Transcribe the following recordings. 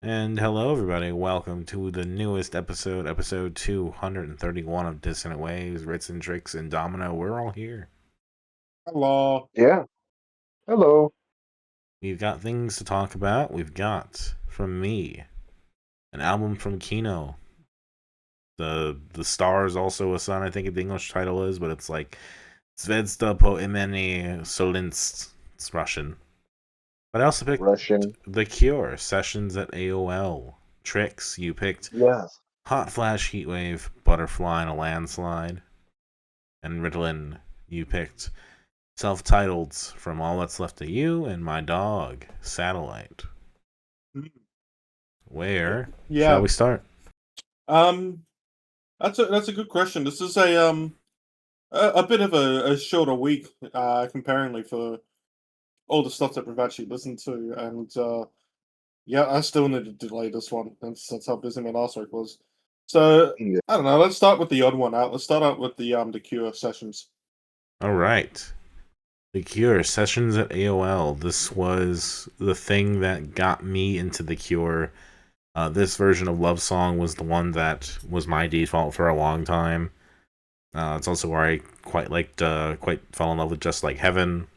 And hello, everybody. Welcome to the newest episode 231 of Dissonant Waves, Ritz and Trix, and Domino. We're all here. Hello. Yeah. Hello. We've got things to talk about. We've got, from me, an album from Kino. The star is also a son, I think the English title is, but it's like Zvezda po imeni Solntse. It's Russian. But I also picked Russian. The Cure, Sessions at AOL. Trix, you picked Yes. Hot Flash, Heatwave, Butterfly, and a Landslide. And Ritalin, you picked Self-Titled from All That's Left of You and My Dog, Satellite. Where shall we start? That's a good question. This is a bit of a shorter week comparingly for all the stuff that we've actually listened to, and yeah, I still need to delay this one. That's how busy my last week was. So Yeah. I don't know. Let's start with the odd one out. Let's start out with the Cure Sessions. All right. The Cure, Sessions at AOL. This was the thing that got me into The Cure. This version of Love Song was the one that was my default for a long time. It's also where I quite fell in love with Just Like Heaven.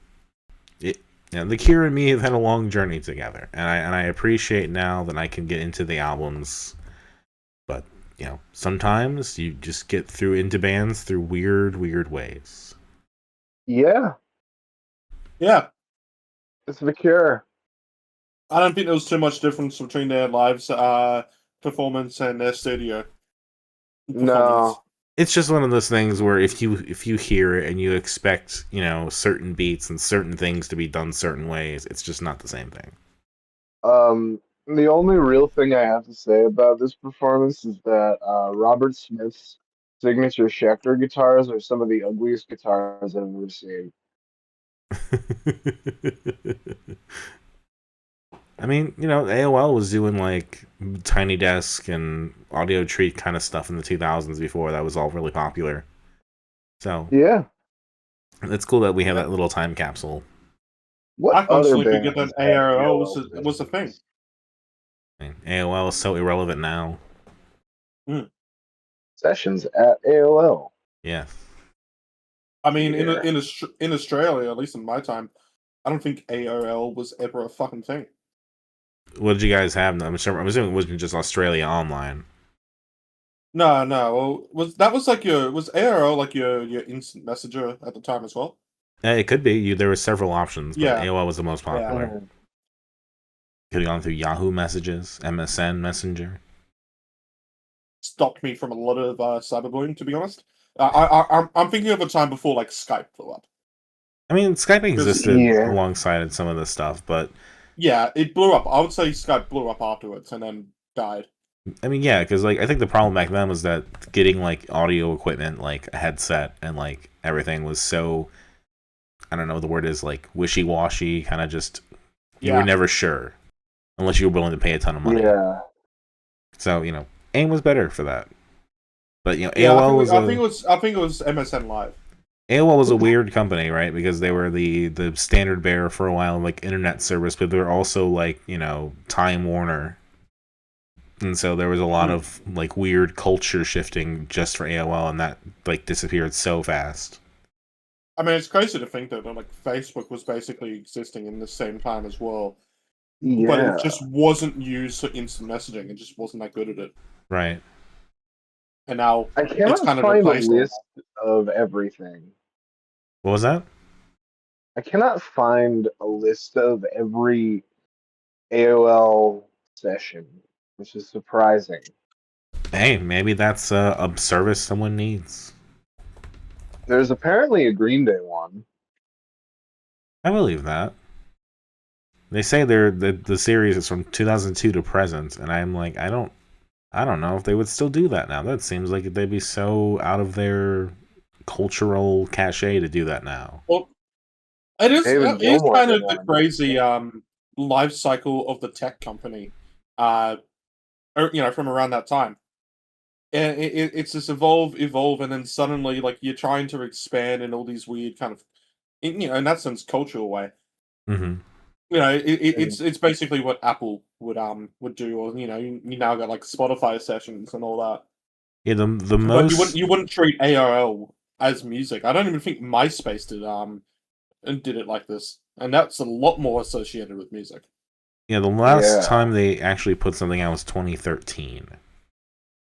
The Cure and me have had a long journey together, and I appreciate now that I can get into the albums. But sometimes you just get into bands through weird ways. Yeah. Yeah, It's The Cure. I don't think there was too much difference between their live performance and their studio performance. No. It's just one of those things where if you hear it and you expect certain beats and certain things to be done certain ways, it's just not the same thing. The only real thing I have to say about this performance is that Robert Smith's signature Schecter guitars are some of the ugliest guitars I've ever seen. I mean, AOL was doing like Tiny Desk and Audio Treat kind of stuff in the 2000s before that was all really popular. So Yeah. it's cool that we have that little time capsule. What I other constantly forget bands that have AOL AOL was a thing. Sessions? I mean, AOL is so irrelevant now. Sessions at AOL. Yeah. I mean, Yeah. in Australia, at least in my time, I don't think AOL was ever a fucking thing. What did you guys have? I'm assuming it wasn't just Australia Online. No. Well, was AOL like your instant messenger at the time as well? It could be. There were several options, but Yeah. AOL was the most popular. Mhm. Could have gone through Yahoo Messages, MSN Messenger. Stopped me from a lot of cyberbullying, to be honest. I'm thinking of a time before like Skype blew up. I mean, Skype existed Yeah. alongside some of this stuff, but Yeah, it blew up. I would say Skype blew up afterwards and then died. I mean, yeah, because I think the problem back then was that getting like audio equipment, like a headset and like everything was so, I don't know what the word is, like wishy-washy, kind of just, you were never sure unless you were willing to pay a ton of money. Yeah. So, AIM was better for that. But, AOL was I think it was MSN Live. AOL was a weird company, right? Because they were the standard bearer for a while, like internet service, but they were also like, Time Warner. And so there was a lot of like weird culture shifting just for AOL, and that like disappeared so fast. I mean, it's crazy to think that like Facebook was basically existing in the same time as well, but Yeah. it just wasn't used for instant messaging. It just wasn't that good at it. Right. And now I it's cannot kind of find a replaced it. list of everything. What was that? I cannot find a list of every AOL session, which is surprising. Hey, maybe that's a service someone needs. There's apparently a Green Day one. I believe that. They say the series is from 2002 to present, and I'm like, I don't know if they would still do that now. That seems like they'd be so out of their cultural cachet to do that now. Well, it is kind of the one. crazy life cycle of the tech company, from around that time. And it's this evolve, and then suddenly like you're trying to expand in all these weird kind of, in that sense, cultural way. Mm-hmm. it's basically what Apple would do, or you now got like Spotify sessions and all that. Yeah, the But most you wouldn't treat AOL as music. I don't even think MySpace did it like this, and that's a lot more associated with music. yeah, the last Yeah. time they actually put something out was 2013.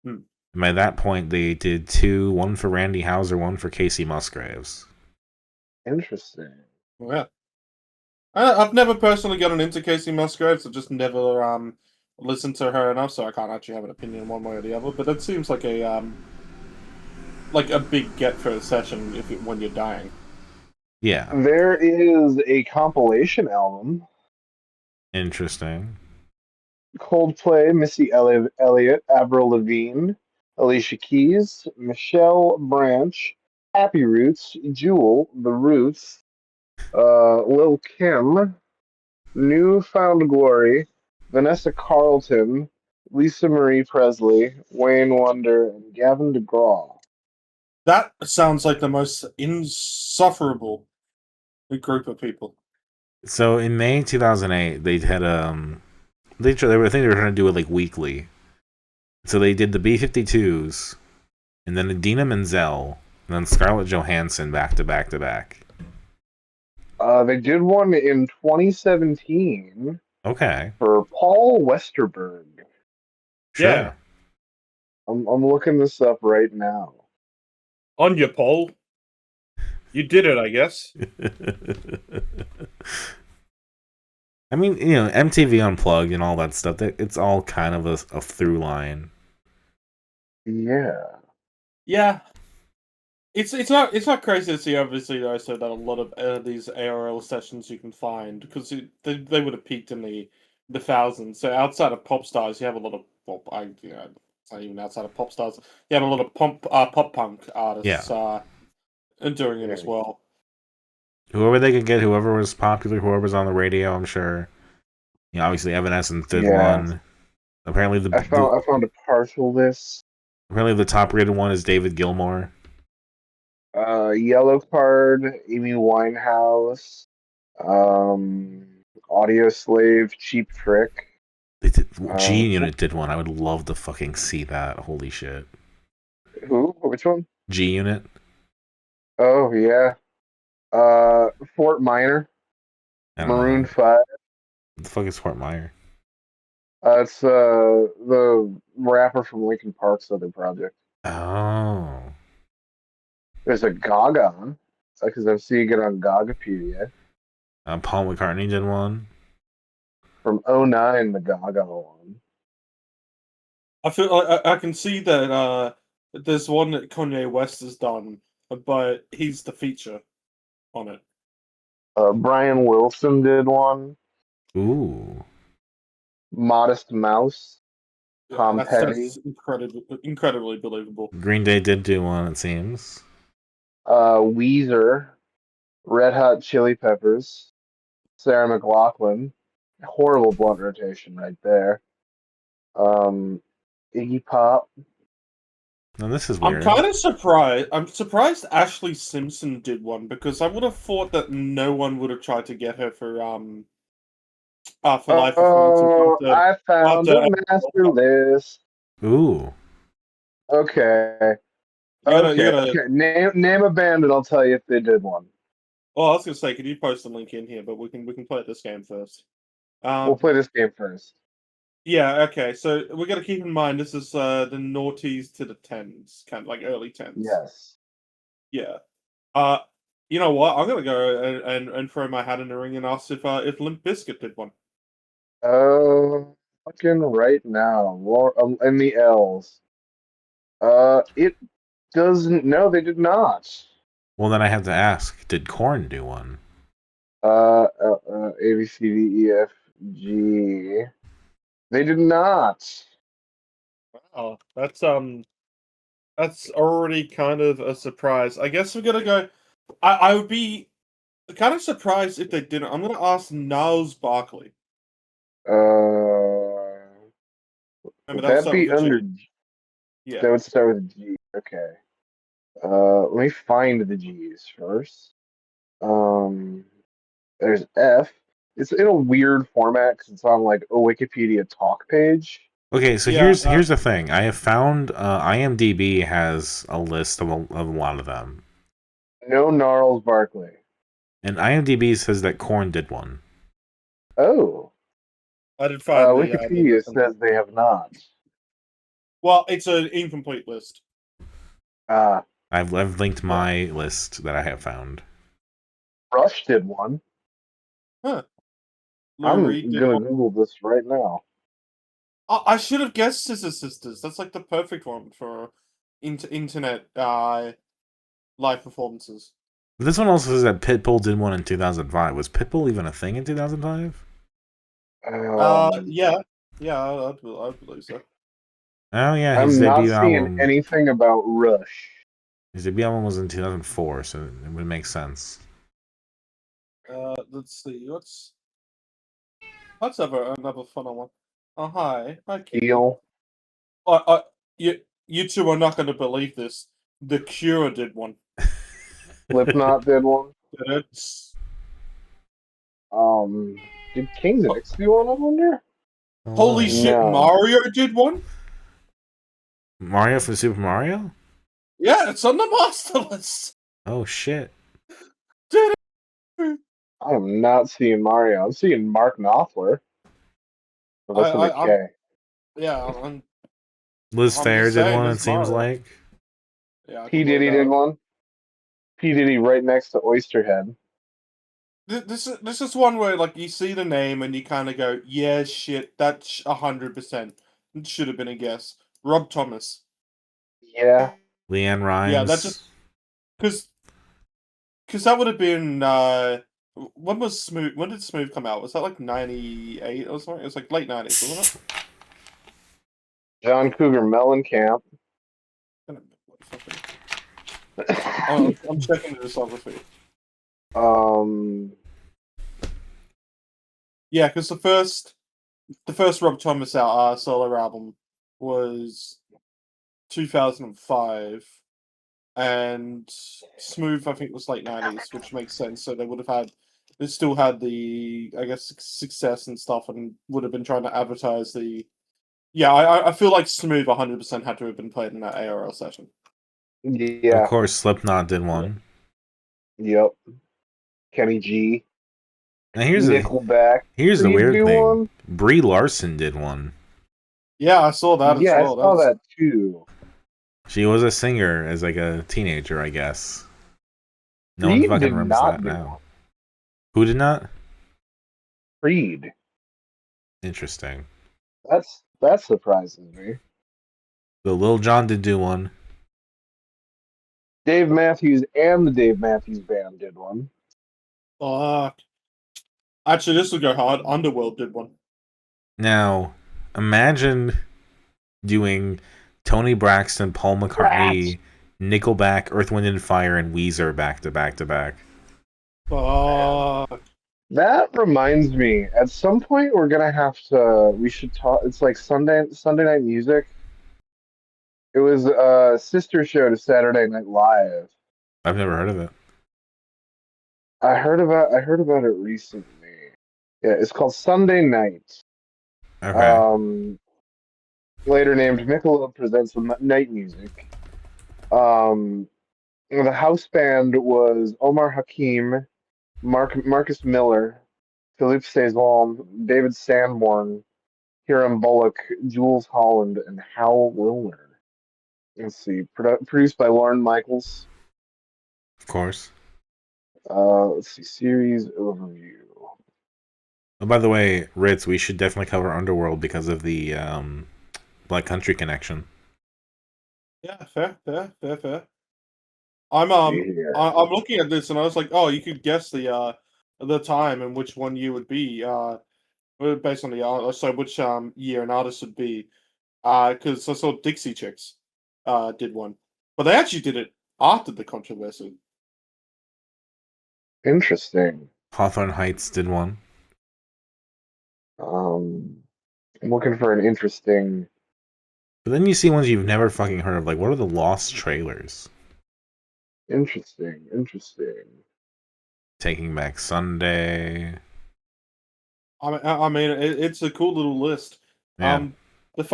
Hmm. And by that point, they did two, one for Randy Houser, one for Casey Musgraves. Interesting. Yeah. I've never personally gotten into Casey Musgraves. I just never listened to her enough, so I can't actually have an opinion one way or the other. But it seems like a big get for a session when you're dying. Yeah, There is a compilation album. interesting. Coldplay, Missy Elliott, Avril Lavigne, Alicia Keys, Michelle Branch, Happy Roots, Jewel, The Roots, Lil Kim, New Found Glory, Vanessa Carlton, Lisa Marie Presley, Wayne Wonder, and Gavin DeGraw. That sounds like the most insufferable group of people. So in May 2008, they had I think they were trying to do it like weekly. So they did the B-52s, and then Idina Menzel, and then Scarlett Johansson back to back to back. They did one in 2017 Okay, for Paul Westerberg. sure. Yeah. I'm looking this up right now. On your poll, you did it, I guess. I mean, MTV Unplugged and all that stuff. It's all kind of a through line. Yeah. Yeah. It's not crazy to see, obviously, though, so that a lot of these AOL sessions you can find, because they would have peaked in the thousands. So outside of pop stars, you have a lot of it's not even outside of pop stars. You have a lot of pop punk artists doing it as well. Whoever they could get, whoever was popular, whoever was on the radio, I'm sure. Obviously Evanescence did one. Apparently I found a partial list. Apparently the top rated one is David Gilmour. Yellow Card, Amy Winehouse, Audio Slave, Cheap Trick. G Unit did one. I would love to fucking see that. Holy shit. Who? Which one? G Unit. Oh yeah. Fort Minor, Maroon 5. What the fuck is Fort Minor? It's the rapper from Linkin Park's other project. Oh. There's a Gaga, because I'm seeing it on Gagapedia. Paul McCartney did one. From 09, the Gaga one. I feel I can see that there's one that Kanye West has done, but he's the feature on it. Brian Wilson did one. Ooh. Modest Mouse. Tom Petty. That's incredibly believable. Green Day did do one, it seems. Weezer. Red Hot Chili Peppers. Sarah McLachlan. Horrible blunt rotation right there. Iggy Pop. Now this is weird. I'm kind of surprised. I'm surprised Ashley Simpson did one, because I would have thought that no one would have tried to get her for live performances. I found a master list. Ooh. Okay. You gotta, Name a band and I'll tell you if they did one. well, I was gonna say, could you post a link in here? But we can play this game first. We'll play this game first. Yeah, okay. So we got to keep in mind this is the noughties to the tens, kind of like early tens. Yes. Yeah. You know what? I'm gonna go and throw my hat in the ring and ask if Limp Bizkit did one. Fucking right now. In the L's. It doesn't. No, they did not. Well, then I have to ask, did Korn do one? A, B, C, D, E, F, G. They did not. Oh, that's already kind of a surprise. I guess we're gonna go. I would be kind of surprised if they didn't. I'm gonna ask Niles Barkley. Would that be under? Yeah. That would start with G. Okay. Let me find the G's first. There's F. It's in a weird format because it's on like a Wikipedia talk page. Okay, so Yeah, here's the thing. I have found IMDb has a list of a lot of them, No Gnarls Barkley. and IMDb says that Korn did one. Oh, I did find the Wikipedia says they have not. Well, it's an incomplete list. I've linked my list that I have found. Rush did one. Huh. I'm Reed did gonna one. Google this right now. I should have guessed Scissor Sisters. That's like the perfect one for internet live performances. This one also says that Pitbull did one in 2005. Was Pitbull even a thing in 2005? Yeah, I believe so. Oh yeah, his I'm not debut seeing album. anything about Rush. His debut album was in 2004, so it would make sense. Let's see. Let's have another fun one. Oh hi, Deal. you two are not going to believe this. The Cure did one. Slipknot did one. It's Did King's X do one? I wonder. holy shit! No. Mario did one. Mario from Super Mario? Yeah, it's on the master list. Oh shit! I am not seeing Mario. I'm seeing Mark Knopfler. But that's with a K. Yeah, Liz I'm Phair just did saying, one. It it's seems Mario. like. Yeah, P Diddy did one. P Diddy right next to Oysterhead. This is one where like you see the name and you kind of go, yeah, shit, that's 100%. It should have been a guess. Rob Thomas. Yeah. Leanne Rimes. Yeah, that just because that would have been when was Smooth? When did Smooth come out? Was that like 98 or something? It was like late 90s, wasn't it? John Cougar Mellencamp. I'm checking the discography. Yeah, because the first Rob Thomas solo album was 2005, and Smooth I think was late 90s, which makes sense. So they still had the I guess success and stuff, and would have been trying to advertise the. Yeah, I feel like Smooth 100% had to have been played in that AOL session. Yeah. Of course, Slipknot did one. Yep. Kenny G. And here's Nickelback. the weird thing. One? Brie Larson did one. Yeah, I saw that as well. Yeah, I saw that too. She was a singer as like a teenager, I guess. No Creed one fucking did remembers not that do now. one. Who did not? Creed. Interesting. That surprises me. So Lil Jon did do one. Dave Matthews and the Dave Matthews Band did one. Fuck. Actually, this will go hard. Underworld did one. Now, imagine doing Tony Braxton, Paul McCartney, Nickelback, Earth, Wind and Fire, and Weezer back to back to back. Fuck. That reminds me, at some point we should talk. It's like Sunday Night Music. It was a sister show to Saturday Night Live. I've never heard of it. I heard about it recently. Yeah, it's called Sunday Night. Okay. Later named Michelob Presents Night Music. The house band was Omar Hakim, Marcus Miller, Philippe Saison, David Sanborn, Hiram Bullock, Jules Holland, and Hal Wilner. Let's see, produced by Lauren Michaels. Of course. Let's see, series overview. Oh, by the way, Ritz, we should definitely cover Underworld because of the Black Country connection. Yeah, fair. I'm looking at this and I was like, oh, you could guess the time and which one you would be based on the artist. So which year an artist would be. Because I saw Dixie Chicks did one, but they actually did it after the controversy. Interesting. Hawthorne Heights did one. I'm looking for an interesting. But then you see ones you've never fucking heard of. Like, what are the Lost Trailers? Interesting. Taking Back Sunday. I mean, it's a cool little list. Yeah. The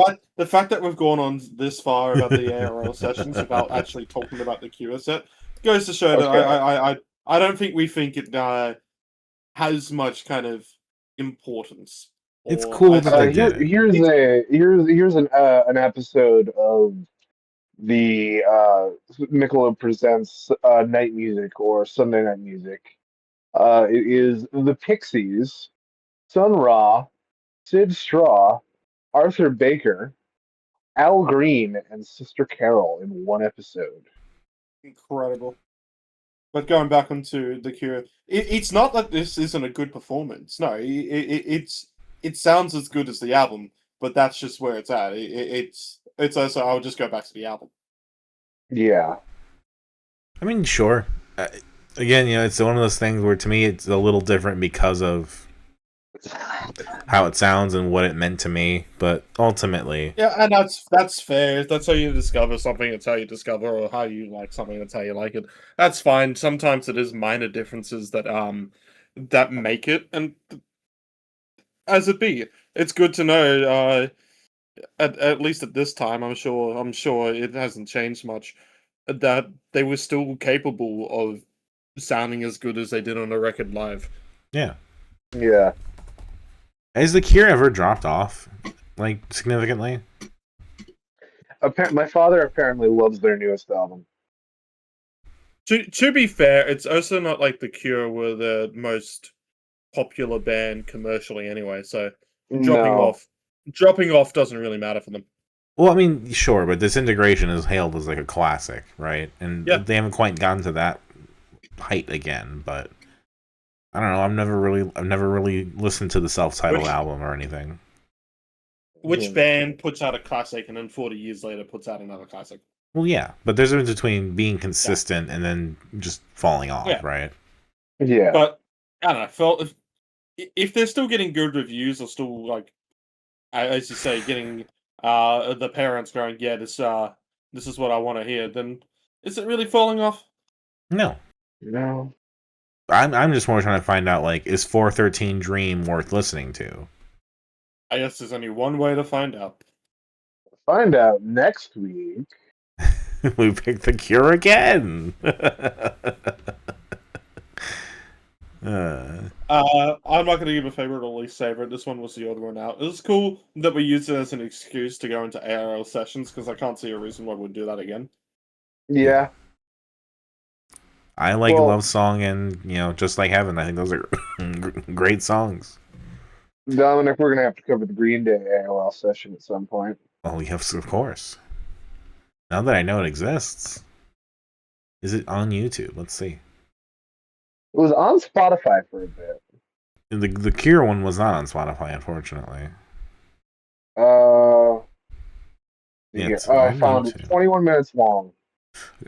fact that we've gone on this far about the AOL sessions without actually talking about the Cure set goes to show that Okay. I don't think we think it has much kind of importance. It's Or cool I that they say did it. Here's an episode of the Michelob presents night music or Sunday night music. It is the Pixies, Sun Ra, Sid Straw, Arthur Baker, Al Green, and Sister Carol in one episode. incredible. But going back onto the Cure, it's not that this isn't a good performance. No, it sounds as good as the album, but that's just where it's at. It's also I'll just go back to the album. Yeah. I mean, sure. Again, it's one of those things where to me it's a little different because of how it sounds and what it meant to me. But ultimately, Yeah, and that's fair. That's how you discover something. It's how you discover, or how you like something. That's how you like it. That's fine. Sometimes it is minor differences that make it, and as it be, it's good to know. At least at this time, I'm sure it hasn't changed much. That they were still capable of sounding as good as they did on a record live. yeah. Yeah. Has the Cure ever dropped off, like, significantly? My father apparently loves their newest album. To be fair, it's also not like the Cure were the most popular band commercially anyway, so No. dropping off doesn't really matter for them. Well, I mean, sure, but Disintegration is hailed as like a classic, right? And Yeah. they haven't quite gotten to that height again. But I don't know. I've never really listened to the self-titled Which- album or anything. Which Yeah. band puts out a classic and then 40 years later puts out another classic? Well, yeah, but there's a difference between being consistent and then just falling off, Yeah. right? Yeah. But I don't know. If they're still getting good reviews, or still like, as you say, getting the parents going, yeah, this is what I want to hear, then is it really falling off? No, No. I'm just more trying to find out, like, is 413 Dream worth listening to? I guess there's only one way to find out. Find out next week. We picked the Cure again. I'm not going to give a favorite or least favorite. This one was the other one out. It was cool that we used it as an excuse to go into AOL sessions, because I can't see a reason why we'd do that again. Yeah. I like Well- Love Song and, Just Like Heaven. I think those are great songs. Dominic, we're gonna have to cover the Green Day AOL session at some point. Oh, yes, of course. Now that I know it exists. Is it on YouTube? Let's see. It was on Spotify for a bit. The Cure one was not on Spotify, unfortunately. Yeah, it's I on found it. YouTube. 21 minutes long.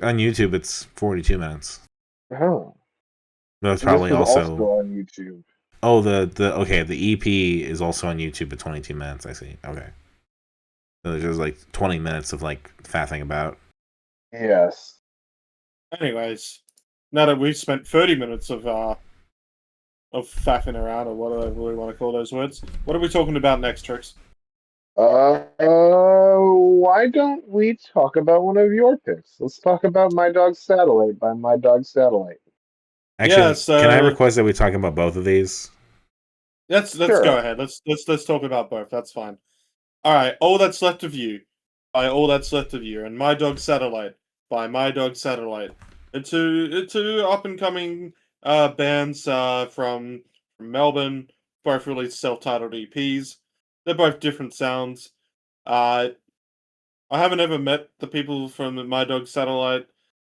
On YouTube, it's 42 minutes. Oh. But it's This probably was also... on YouTube. Oh, the EP is also on YouTube at 22 minutes, I see. Okay. So there's just like 20 minutes of like faffing about. Yes. Anyways, now that we've spent 30 minutes of faffing around, or whatever we want to call those words, what are we talking about next, Trix? Why don't we talk about one of your picks? Let's talk about My Dog Satellite by My Dog Satellite. Actually, Yeah, so- can I request that we talk about both of these? Let's Sure. go ahead. Let's talk about both. That's fine. All right. All That's Left of You by All That's Left of You, and My Dog Satellite by My Dog Satellite. Two up and coming bands from Melbourne. Both released self-titled EPs. They're both different sounds. I haven't ever met the people from My Dog Satellite,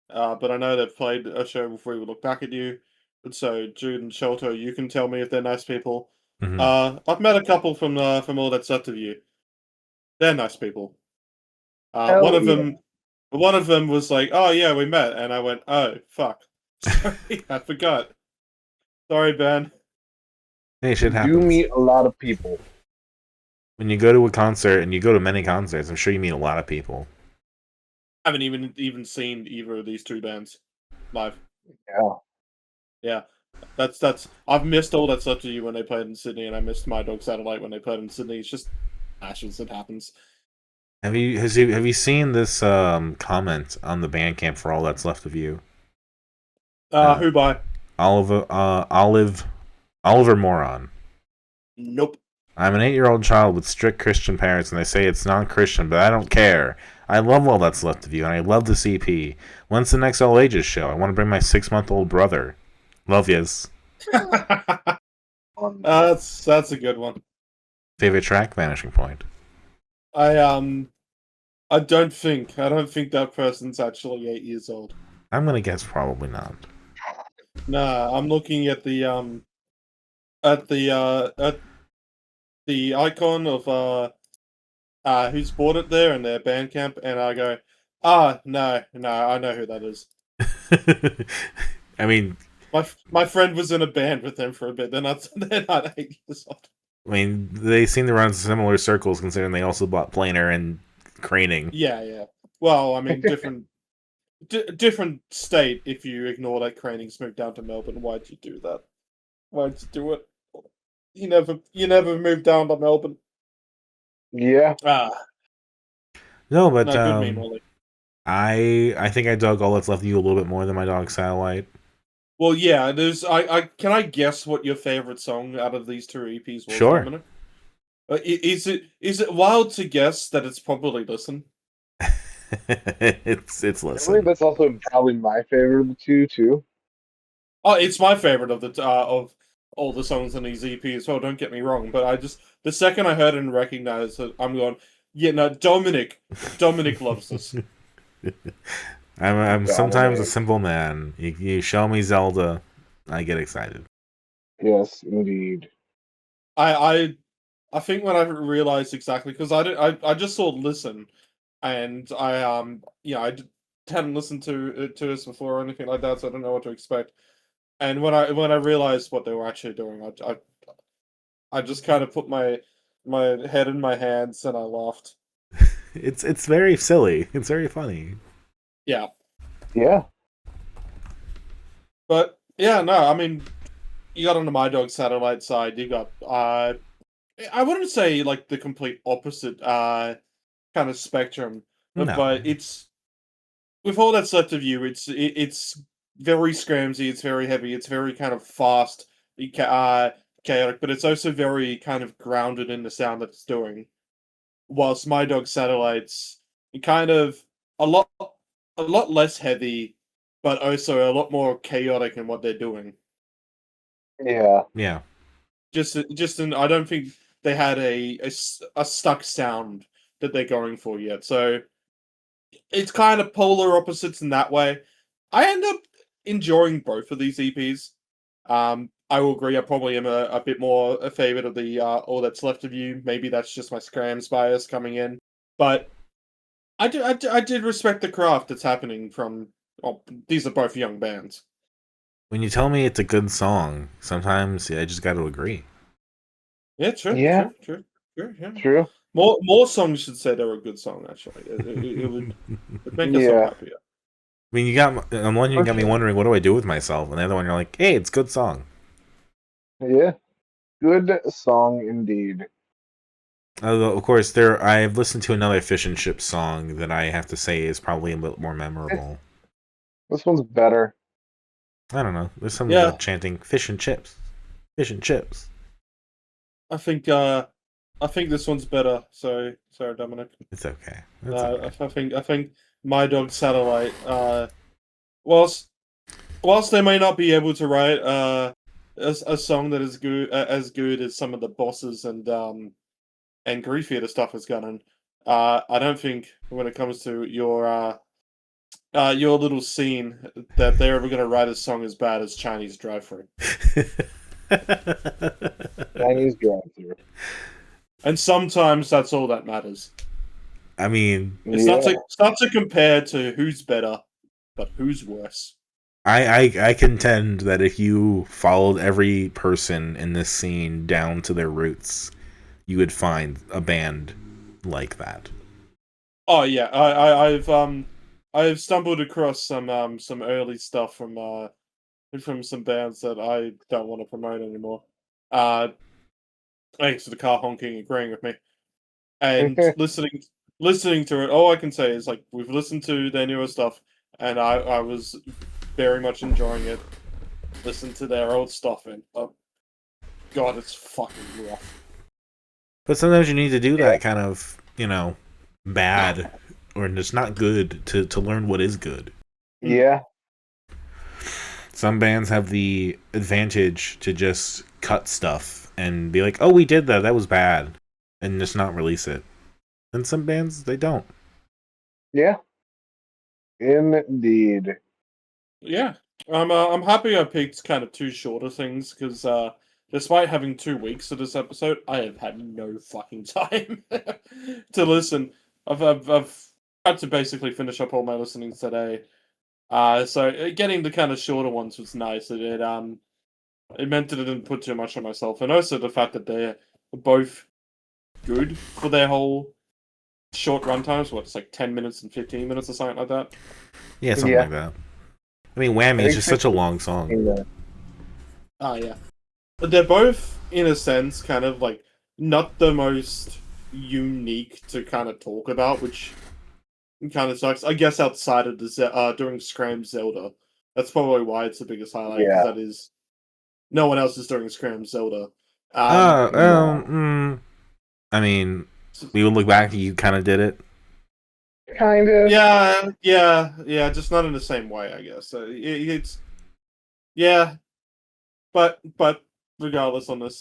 but I know they've played a show before We Look Back at You. And so, Jude and Shelter, you can tell me if they're nice people. Mhm. I've met a couple from All That's Left of You. They're nice people. Hell One of yeah. them was like, "Oh yeah, we met," and I went, "Oh fuck, sorry, I forgot. Sorry, Ben." Hey, shit You happens. meet a lot of people. When you go to a concert, and you go to many concerts, I'm sure you meet a lot of people. I haven't even seen either of these two bands live. Yeah. Yeah, That's. I've missed all that stuff to you when they played in Sydney, and I missed My Dog Satellite when they played in Sydney. It's just ashes. It happens. Have you seen this comment on the Bandcamp for All That's Left of You? Who by? Oliver Moron. Nope. I'm an 8-year-old child with strict Christian parents, and they say it's non-Christian, but I don't care. I love All That's Left of You, and I love this EP. When's the next All Ages show? I want to bring my 6-month-old brother. Love yous. That's a good one. Favorite track? Vanishing Point. I don't think that person's actually 8 years old. I'm gonna guess probably not. Nah, I'm looking at the icon of who's bought it there in their Bandcamp, and I go, no, I know who that is. I mean, my friend was in a band with them for a bit. They're not 8 years old. I mean, they seem to run similar circles, considering they also bought Planer and Craning. Yeah. Well, I mean, different state. If you ignore that Craning's moved down to Melbourne, why'd you do that? Why'd you do it? You never moved down to Melbourne. Yeah. No, but no, good meme, Ollie. I think I dug All That's Left of You a little bit more than My Dog Satellite. Well, yeah. There's can I guess what your favorite song out of these two EPs was? Sure. Dominic? Is it wild to guess that it's probably Listen? it's I Listen. believe that's also probably my favorite of the two too. Oh, it's my favorite of the of all the songs in these EPs. Well, don't get me wrong, but the second I heard it and recognized it, I'm going, yeah, no, Dominic loves this. I'm sometimes a simple man. You show me Zelda, I get excited. Yes, indeed. I think when I realized exactly, because I just saw Listen, and I hadn't listened to this before or anything like that, so I don't know what to expect. And when I realized what they were actually doing, I just kind of put my head in my hands and I laughed. It's very silly. It's very funny. Yeah. Yeah. But yeah, no, I mean, you got on the My Dog Satellite side, you got I wouldn't say like the complete opposite kind of spectrum, No. but it's with All That's Left of You, it's very scramsy, it's very heavy, it's very kind of fast, chaotic, but it's also very kind of grounded in the sound that it's doing. Whilst My Dog Satellites, kind of a lot less heavy, but also a lot more chaotic in what they're doing. Yeah. Yeah. I don't think they had a stuck sound that they're going for yet. So it's kind of polar opposites in that way. I end up enjoying both of these EPs. I will agree. I probably am a bit more a favorite of the All That's Left of You. Maybe that's just my Scrams bias coming in, but I did respect the craft that's happening from. Well, these are both young bands. When you tell me it's a good song, sometimes I just got to agree. Yeah, true. Yeah. True. Yeah. True. More songs should say they're a good song. Actually, it would make us all happier. I mean, on one you got me wondering, what do I do with myself? And the other one, you're like, hey, it's a good song. Yeah. Good song indeed. Although, of course, I've listened to another Fish and Chips song that I have to say is probably a bit more memorable. This one's better. I don't know. There's something about chanting fish and chips. Fish and chips. I think this one's better. Sorry, Dominic. It's okay. I think My Dog Satellite. Whilst they may not be able to write a song that is as good as some of the Bosses and Grief Theater stuff has gotten, I don't think when it comes to your little scene that they're ever going to write a song as bad as Chinese Drive-Thru. Chinese Drive-Thru. And sometimes that's all that matters. I mean, it's not to compare to who's better, but who's worse. I contend that if you followed every person in this scene down to their roots, you would find a band like that. Oh yeah, I've stumbled across some early stuff from from some bands that I don't want to promote anymore. Thanks to the car honking, agreeing with me, and listening to it. All I can say is like we've listened to their newer stuff, and I was very much enjoying it. Listen to their old stuff, and God, it's fucking rough. But sometimes you need to do that kind of, bad or just not good to learn what is good. Yeah. Some bands have the advantage to just cut stuff and be like, oh, we did that. That was bad. And just not release it. And some bands, they don't. Yeah. Indeed. Yeah, I'm happy I picked kind of two shorter things because despite having 2 weeks of this episode, I have had no fucking time to listen. I've had to basically finish up all my listening today. So getting the kind of shorter ones was nice. It meant that I didn't put too much on myself, and also the fact that they're both good for their whole short runtimes. What, it's like 10 minutes and 15 minutes or something like that. Yeah, something like that. I mean, Whammy is just such a long song. Oh yeah, they're both in a sense kind of like not the most unique to kind of talk about, which kind of sucks. I guess outside of the doing Scram Zelda, that's probably why it's the biggest highlight. Yeah. That is, no one else is doing Scram Zelda. I mean, we would look back, you kind of did it. Kind of. Yeah, just not in the same way, I guess. It's yeah, but regardless on this,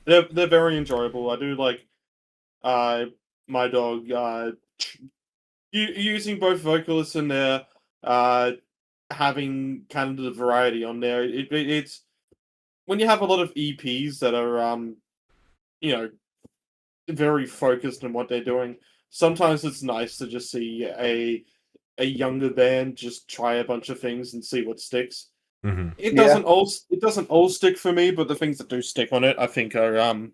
they're very enjoyable. I do like my dog using both vocalists in there, having kind of the variety on there. It's when you have a lot of EPs that are very focused on what they're doing. Sometimes it's nice to just see a younger band just try a bunch of things and see what sticks. Mm-hmm. It doesn't all stick for me, but the things that do stick on it, I think are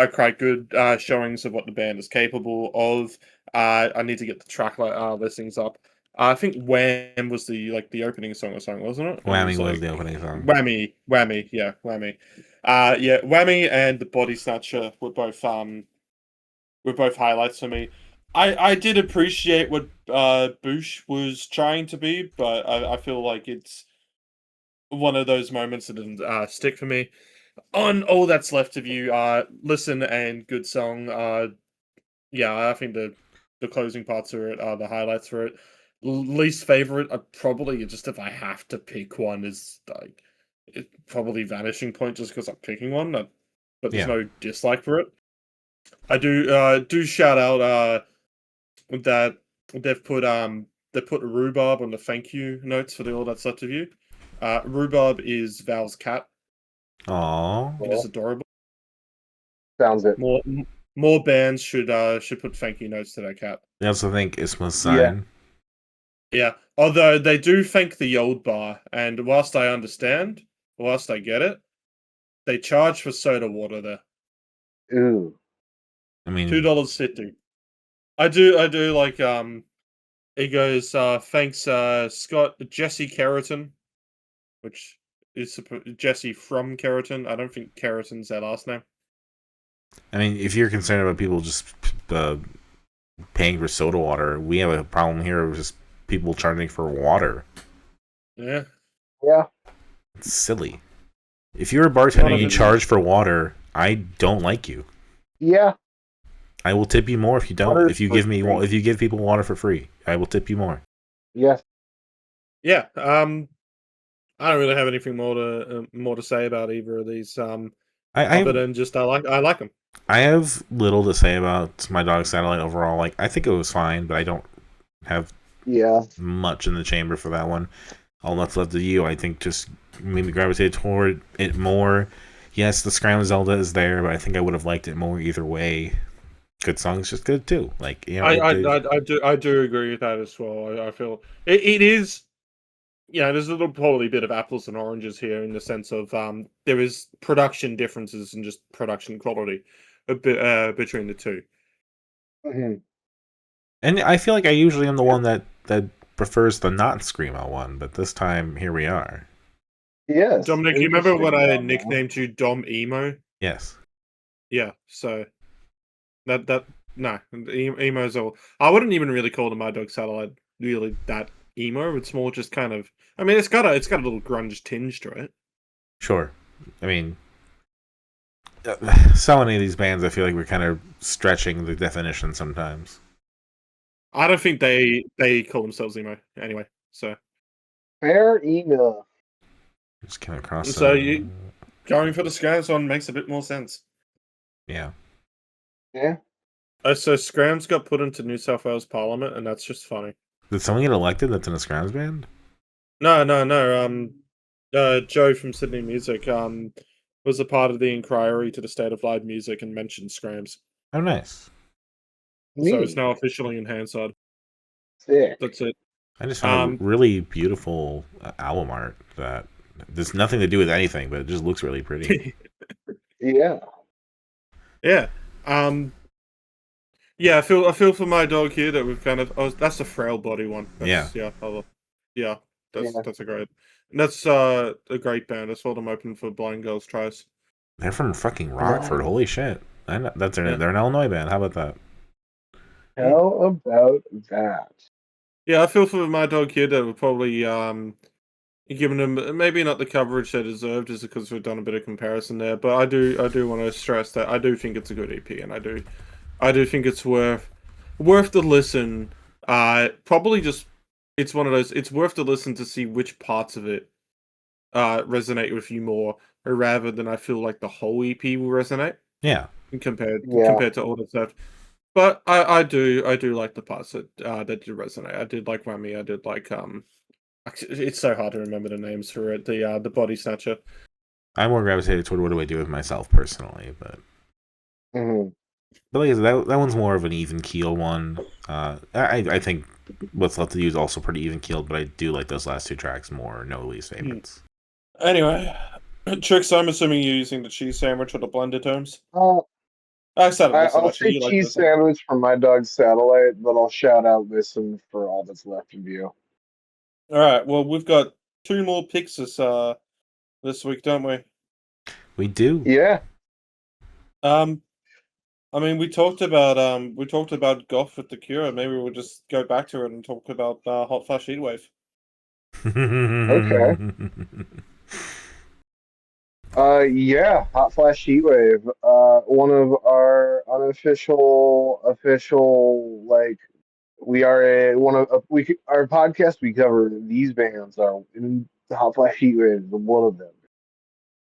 quite good showings of what the band is capable of. I need to get the track listings up. I think Wham was the opening song or something, wasn't it? Whammy was the opening song. Whammy, yeah, Whammy. Yeah, Whammy and the Body Snatcher were both highlights for me. I did appreciate what Boosh was trying to be, but I feel like it's one of those moments that didn't stick for me. On All That's Left of You, listen and good song. Yeah, I think the closing parts are the highlights for it. Least favorite, probably just if I have to pick one, is like probably Vanishing Point, just because I'm picking one. But there's no dislike for it. I do shout out that they've put Rhubarb on the thank you notes for the All That's Left of You. Rhubarb is Val's cat. Aww. It is adorable. Sounds it. More bands should put thank you notes to their cat. I also think Isma's sign. Yeah. Although they do thank the old bar, and whilst I get it, they charge for soda water there. Ooh. I mean, $2.50. I do like it goes thanks Scott Jesse Keratin, which is Jesse from Keratin. I don't think Keratin's their last name. I mean, if you're concerned about people just paying for soda water, we have a problem here of just people charging for water. Yeah. It's silly. If you're a bartender and you charge for water, I don't like you. Yeah. I will tip you more if you don't. If you give people water for free, I will tip you more. Yes. Yeah. I don't really have anything more to say about either of these. Other than just I like them. I have little to say about My Dog Satellite overall. Like, I think it was fine, but I don't have much in the chamber for that one. All That's Left of You, I think, just made me gravitate toward it more. Yes, the Scram Zelda is there, but I think I would have liked it more either way. Good song's just good too. Like, I do agree with that as well. I feel it is. Yeah, there's a probably bit of apples and oranges here in the sense of there is production differences and just production quality a bit between the two. Mm-hmm. And I feel like I usually am the one that prefers the not Screamo one, but this time here we are. Yes. Dominic, you remember when I interesting, nicknamed you Dom Emo? Yes. Yeah, so no, emo's all. I wouldn't even really call the My Dog Satellite really that emo. It's more just kind of. I mean, it's got a little grunge tinge to it. Sure. I mean, so many of these bands, I feel like we're kind of stretching the definition sometimes. I don't think they call themselves emo anyway. So fair enough. Just came across. So you going for the Scrams one makes a bit more sense. Yeah. Yeah. So Scrams got put into New South Wales Parliament, and that's just funny. Did someone get elected that's in a Scrams band? No. Joe from Sydney Music was a part of the inquiry to the state of live music and mentioned Scrams. Oh, nice. So it's now officially in Hansard. Sick. That's it. I just found a really beautiful album art that there's nothing to do with anything, but it just looks really pretty. Yeah. Yeah. Yeah, I feel for my dog here that we've kind of. That's a frail body one. That's a great. And that's a great band. I saw them open for Blind Girls Tries. They're from fucking Rockford. Holy shit! I know they're an Illinois band. How about that? How about that? Yeah, I feel for my dog here that we're probably giving them maybe not the coverage they deserve, just because we've done a bit of comparison there. But I do want to stress that I do think it's a good EP, and I do think it's worth the listen. Probably just it's one of those. It's worth the listen to see which parts of it resonate with you more, or rather than I feel like the whole EP will resonate. Yeah. Compared to all the stuff. But I do like the parts that do resonate. I did like Whammy. I did like It's so hard to remember the names for it. The Body Snatcher. I more gravitated toward What Do I Do With Myself personally, but but like that one's more of an even keel one. I think What's Left to Do is also pretty even keeled, but I do like those last two tracks more. No least favorites. Anyway, Trix, I'm assuming you're using the cheese sandwich or the blended terms. I'll say like cheese sandwich from My Dog Satellite, but I'll shout out Listen for all that's left of you. All right. Well, we've got 2 more picks this week, don't we? We do. Yeah. I mean, we talked about Goth with the Cure. Maybe we'll just go back to it and talk about Hot Flash Heatwave. Okay. Yeah, Hot Flash Heatwave. One of our unofficial, like our podcast. We cover these bands are in Hot Flash Heatwave is one of them.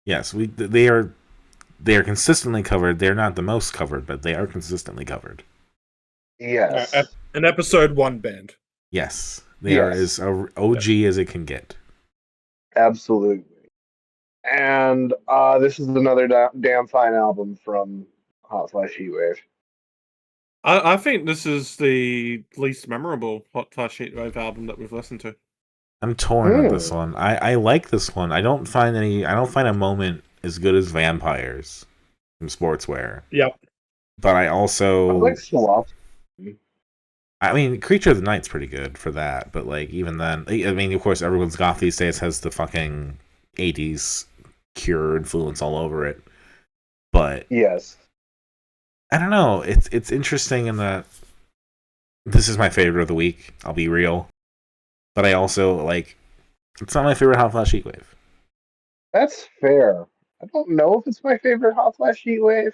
Yes, they are consistently covered. They're not the most covered, but they are consistently covered. Yes, an episode 1 band. Yes, they are as OG as it can get. Absolutely. And this is another damn fine album from Hot Flash Heatwave. I think this is the least memorable Hot Flash Heatwave album that we've listened to. I'm torn with this one. I like this one. I don't find a moment as good as Vampires from Sportswear. Yep. But I also like Slop. I mean, Creature of the Night's pretty good for that, but like even then, I mean, of course, everyone's goth these days has the fucking 80s Cure influence all over it. But yes, I don't know. It's interesting in that this is my favorite of the week. I'll be real, but I also it's not my favorite Hot Flash Heatwave. That's fair. I don't know if it's my favorite Hot Flash Heatwave,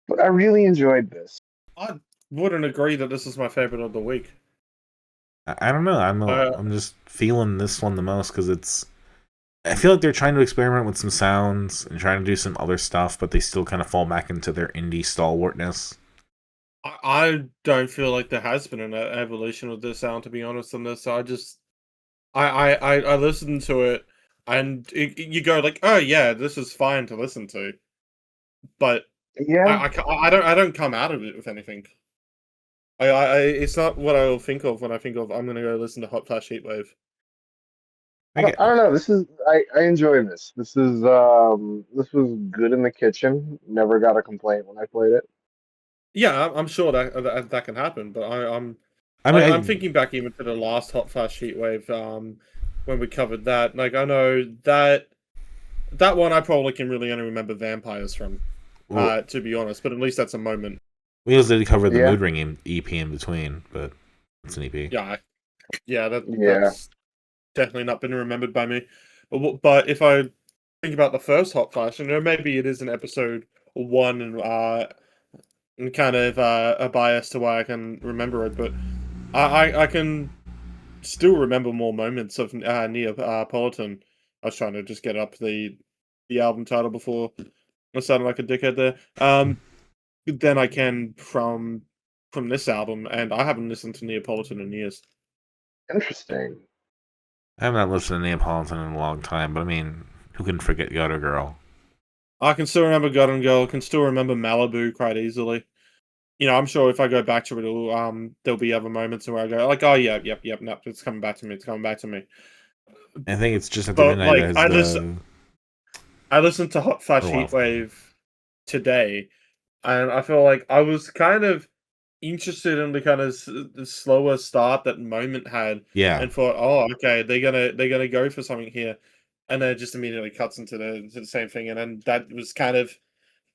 but I really enjoyed this. I wouldn't agree that this is my favorite of the week. I don't know. I'm just feeling this one the most because I feel like they're trying to experiment with some sounds and trying to do some other stuff, but they still kind of fall back into their indie stalwartness. I don't feel like there has been an evolution of this sound, to be honest, on this. I listened to it, and you go like, oh yeah, this is fine to listen to, but yeah, I don't come out of it with anything. It's not what I'll think of when I think of I'm gonna go listen to Hot Flash Heatwave. I don't know. This is I enjoy this. This was good in the kitchen. Never got a complaint when I played it. Yeah, I'm sure that can happen, but I mean, I'm thinking back even to the last Hot Flash Heatwave, when we covered that. Like, I know that one I probably can really only remember vampires from, well, to be honest. But at least that's a moment. we also did cover the Yeah. Mood Ring EP in between, but it's an EP. Yeah, yeah, Yeah. that's definitely not been remembered by me. But if I think about the first Hot Flash, and maybe it is in episode 1, and kind of a bias to why I can remember it, but I can still remember more moments of Neapolitan. I was trying to just get up the album title before I sounded like a dickhead there. Than I can from this album, and I haven't listened to Neapolitan in years. Interesting. I have not listened to Neapolitan in a long time, but I mean, who can forget Gutter Girl? I can still remember God and Girl. Can still remember Malibu quite easily. You know, I'm sure if I go back to it, there'll be other moments where I go like, oh yeah, yep, no, it's coming back to me. It's coming back to me. I think it's just at the But midnight like, as I listened to Hot Flash Oh, wow. Heatwave today, and I feel like I was kind of interested in the kind of the slower start that Moment had, yeah. and thought, oh, okay, they're gonna go for something here, and then it just immediately cuts into the same thing, and then that was kind of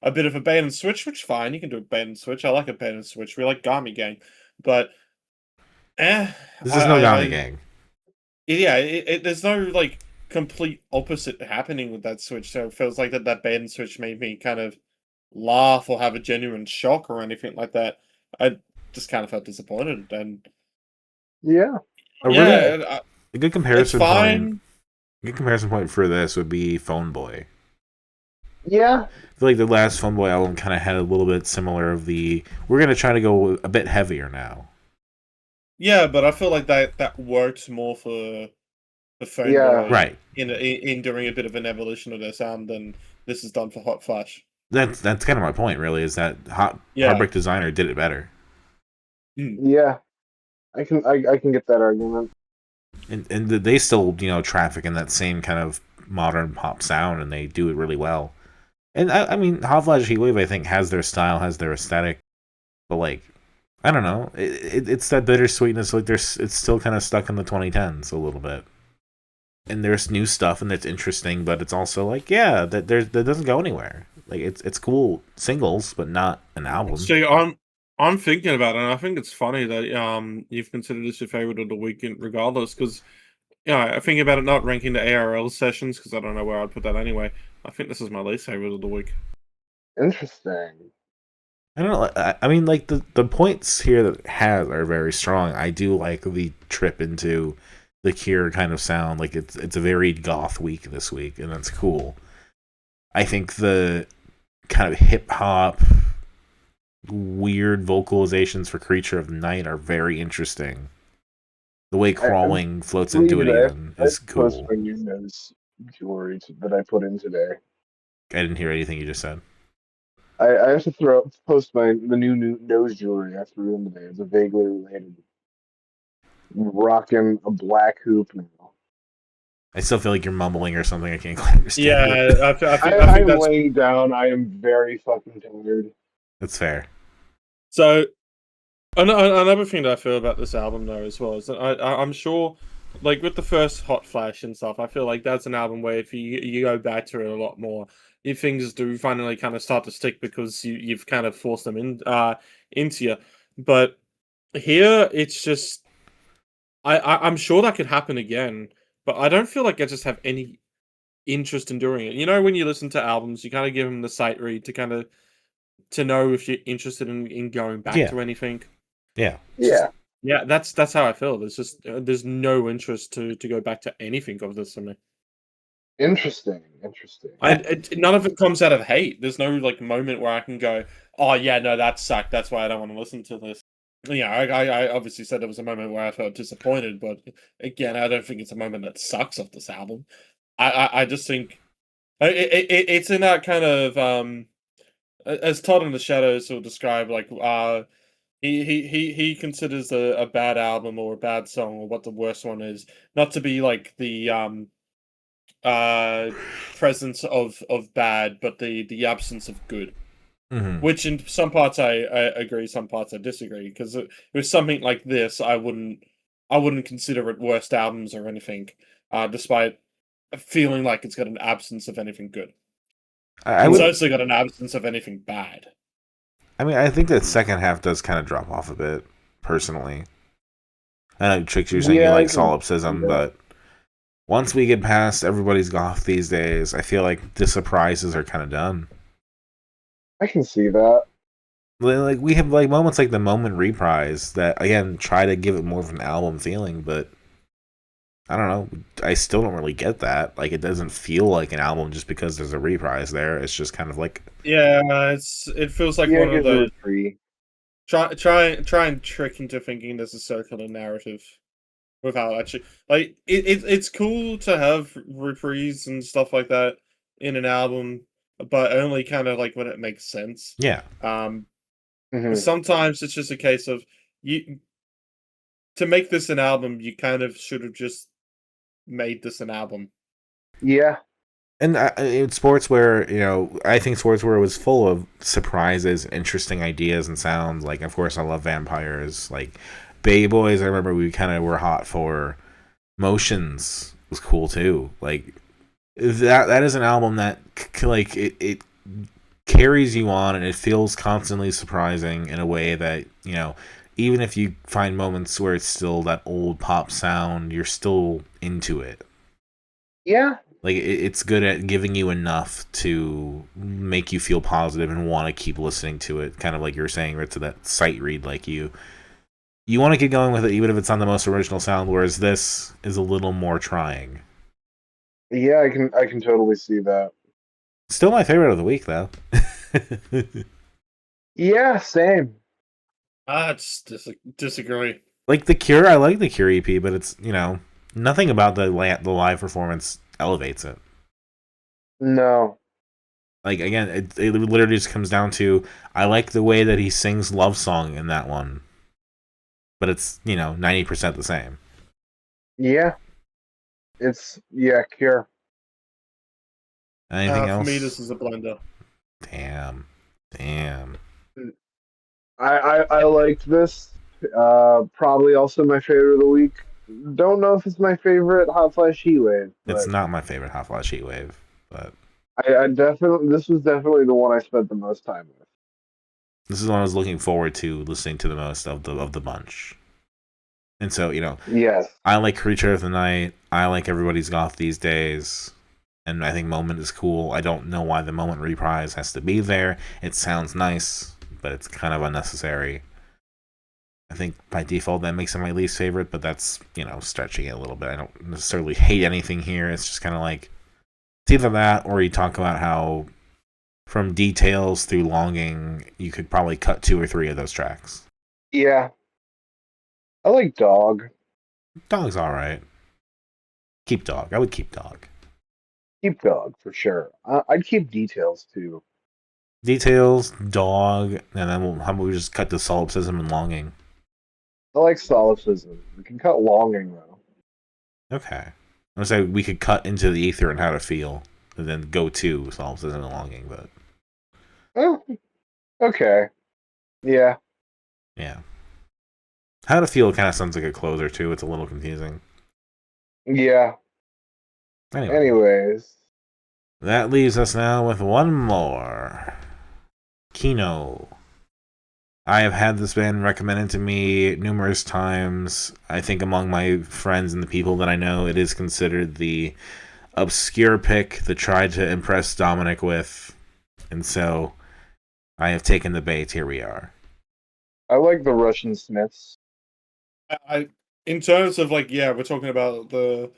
a bit of a bait and switch, which fine, you can do a bait and switch. I like a bait and switch. We like Gami Gang, but This is no Gami Gang. yeah, there's no like complete opposite happening with that switch, so it feels like that bait and switch made me kind of laugh or have a genuine shock or anything like that. I just kind of felt disappointed, and Yeah. A good it's comparison fine. point. A good comparison point for this would be Phone Boy. Yeah. I feel like the last Phone Boy album kind of had a little bit similar of the we're gonna try to go a bit heavier now. Yeah, but I feel like that works more for the Phone Yeah. Boy, Right. in doing a bit of an evolution of their sound than this is done for Hot Flash. That's kind of my point. Really, is that Yeah. Heartbreak Designer did it better, Yeah. I can get that argument. and they still traffic in that same kind of modern pop sound, and they do it really well. And I mean, Hot Flash Heatwave, I think, has their style, has their aesthetic, but like, I don't know, it's that bittersweetness. Like, it's still kind of stuck in the 2010s a little bit. And there's new stuff, and it's interesting, but it's also like, yeah, that doesn't go anywhere. Like, it's cool singles, but not an album. See, I'm thinking about it, and I think it's funny that you've considered this your favorite of the weekend, regardless, because I think about it not ranking the AOL Sessions because I don't know where I'd put that anyway. I think this is my least favorite of the week. Interesting. I don't know. I mean, like the points here that it has are very strong. I do like the trip into the Cure kind of sound. Like it's a very goth week this week, and that's cool. I think the kind of hip hop weird vocalizations for Creature of the Night are very interesting. The way Crawling floats into it even is cool. Post my new nose jewelry that I put in today. I didn't hear anything you just said. I have to post the new nose jewelry I threw in today. It's a vaguely related. I'm rocking a black hoop now. I still feel like you're mumbling or something. I can't quite understand. Yeah, I think I'm that's laying down. I am very fucking tired. That's fair. so. Another thing that I feel about this album, though, as well, is that I'm sure, like with the first Hot Flash and stuff, I feel like that's an album where if you go back to it a lot more, if things do finally kind of start to stick because you've kind of forced them into you. But here, it's just I'm sure that could happen again, but I don't feel like I just have any interest in doing it. You know, when you listen to albums, you kind of give them the sight read to know if you're interested in going back to anything. Yeah. Yeah, that's how I feel. There's just there's no interest to go back to anything of this for me. Interesting. None of it comes out of hate. There's no like moment where I can go, oh yeah, no, that sucked. That's why I don't want to listen to this. Yeah, I obviously said there was a moment where I felt disappointed, but again, I don't think it's a moment that sucks off this album. I just think it's in that kind of as Todd in the Shadows will describe, like he considers a bad album or a bad song or what the worst one is not to be like the presence of bad, but the absence of good. Mhm. Which in some parts I agree, some parts I disagree. Because with something like this, I wouldn't consider it worst albums or anything, despite feeling like it's got an absence of anything good. I It's would. also got an absence of anything bad. I mean, I think that second half does kind of drop off a bit, personally. I know, Trix, you're saying you Yeah, I like can see solipsism, that. but once we get past everybody's goth these days, I feel like the surprises are kind of done. I can see that. Like we have like moments like the Moment Reprise that again try to give it more of an album feeling, but I don't know. I still don't really get that. Like it doesn't feel like an album just because there's a reprise there. It's just kind of like Yeah, it feels like Yeah, one it of gives her the a free. try and trick into thinking there's a circular narrative without actually it's cool to have reprise and stuff like that in an album, but only kind of like when it makes sense. yeah. Um, Hmm. Sometimes it's just a case of you to make this an album, you kind of should have just made this an album. Yeah, And in sports where I think sports where it was full of surprises, interesting ideas and sounds. Like, of course, I love vampires. Like, Bay Boys. I remember we kind of were hot for. Motions was cool too. Like that is an album that like it carries you on and it feels constantly surprising in a way that even if you find moments where it's still that old pop sound, you're still into it. yeah, Like it's good at giving you enough to make you feel positive and want to keep listening to it. Kind of like you were saying, right, to that sight read. Like you want to get going with it, even if it's on the most original sound. Whereas this is a little more trying. yeah. I can totally see that. Still my favorite of the week, though. Yeah, same. I just disagree. Like the Cure, I like the Cure EP, but it's nothing about the live performance elevates it. No. Like again, it literally just comes down to I like the way that he sings "Love Song" in that one, but it's 90% the same. Yeah, Cure. Anything For me, this else? is a blender. Damn. I liked this. Probably also my favorite of the week. Don't know if it's my favorite Hot Flash Heatwave, It's but not my favorite Hot Flash Heatwave, but I definitely this was definitely the one I spent the most time with. this is one I was looking forward to listening to the most of the bunch. And so, Yes. I like Creature of the Night. I like Everybody's Goth these days. And I think Moment is cool. I don't know why the Moment reprise has to be there. It sounds nice, but it's kind of unnecessary. I think by default that makes it my least favorite, but that's, stretching it a little bit. I don't necessarily hate anything here. It's just kind of like, it's either that or you talk about how from Details through Longing, you could probably cut 2 or 3 of those tracks. Yeah. I like Dog. Dog's alright. Keep Dog. I would keep Dog. Keep Dog for sure. I'd keep Details too. Details, Dog, and then how about we just cut to Solipsism and Longing? I like Solipsism. We can cut Longing though. Okay. I would say we could cut into the ether and how to feel, and then go to Solipsism and Longing, but Oh, okay. Yeah. yeah. How to feel kind of sounds like a closer, too. It's a little confusing. Yeah. Anyway, Anyways. that leaves us now with one more. Kino. I have had this band recommended to me numerous times. I think among my friends and the people that I know, it is considered the obscure pick that tried to impress Dominic with. And so I have taken the bait. Here we are. I like the Russian Smiths. I in terms of like, yeah, we're talking about the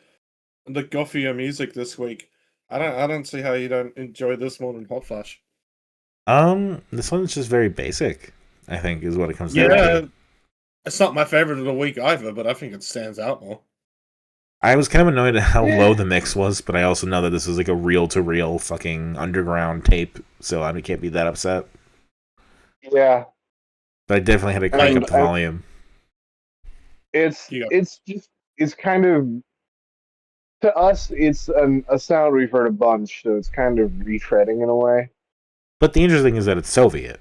gothier music this week. I don't see how you don't enjoy this more than Hot Flash. This one's just very basic, I think, is what it comes down Yeah, to. it's not my favorite of the week either, but I think it stands out more. I was kind of annoyed at how Yeah. low the mix was, but I also know that this is like a reel-to-reel fucking underground tape, so I can't be that upset. Yeah. But I definitely had to crank And up the volume. Yeah. It's kind of, to us it's a sound we've heard a bunch, so it's kind of retreading in a way. But the interesting is that it's Soviet.